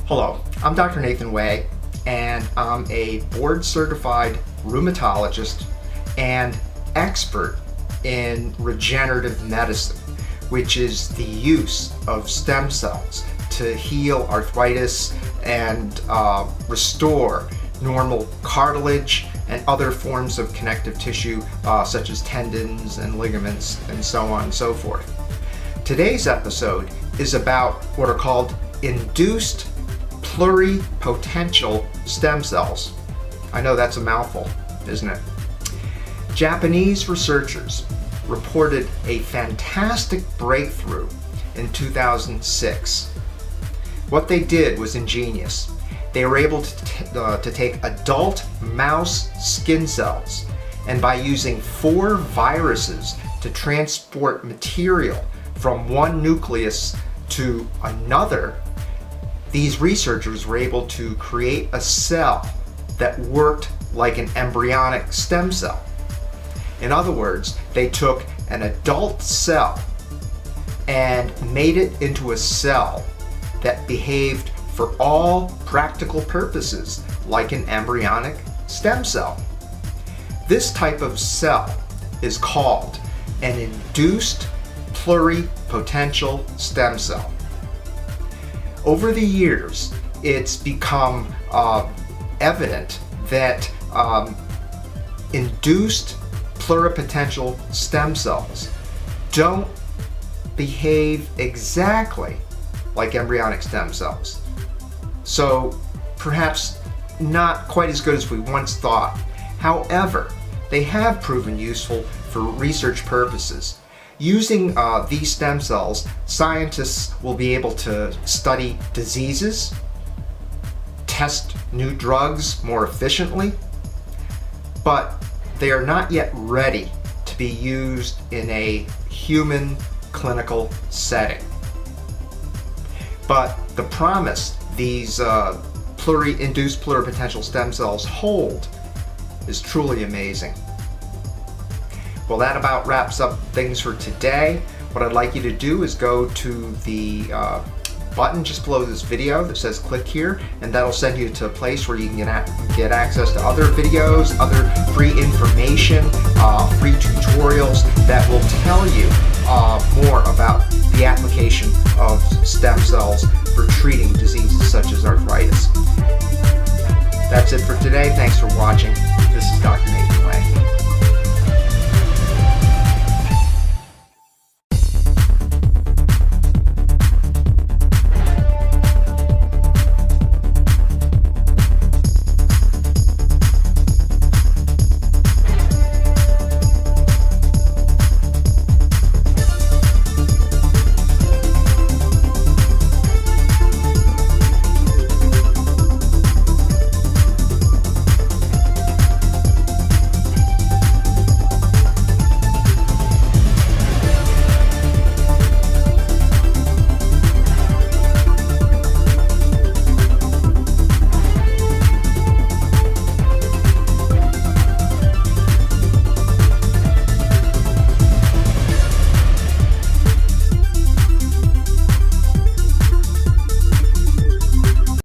Hello, I'm Dr. Nathan Way, and I'm a board-certified rheumatologist and expert in regenerative medicine, which is the use of stem cells to heal arthritis and restore normal cartilage and other forms of connective tissue such as tendons and ligaments and so on and so forth. Today's episode is about what are called induced pluripotential stem cells. I know that's a mouthful, isn't it? Japanese researchers reported a fantastic breakthrough in 2006. What they did was ingenious. They were able to take adult mouse skin cells, and by using 4 viruses to transport material from one nucleus to another, these researchers were able to create a cell that worked like an embryonic stem cell. In other words, they took an adult cell and made it into a cell that behaved for all practical purposes like an embryonic stem cell. This type of cell is called an induced pluripotential stem cell. Over the years, it's become evident that induced pluripotential stem cells don't behave exactly like embryonic stem cells. So perhaps not quite as good as we once thought. However, they have proven useful for research purposes. Using these stem cells, scientists will be able to study diseases, test new drugs more efficiently, but they are not yet ready to be used in a human clinical setting. But the promise these induced pluripotential stem cells hold is truly amazing. Well, that about wraps up things for today. What I'd like you to do is go to the button just below this video that says click here, and that'll send you to a place where you can get access to other videos, other free information, free tutorials that will tell you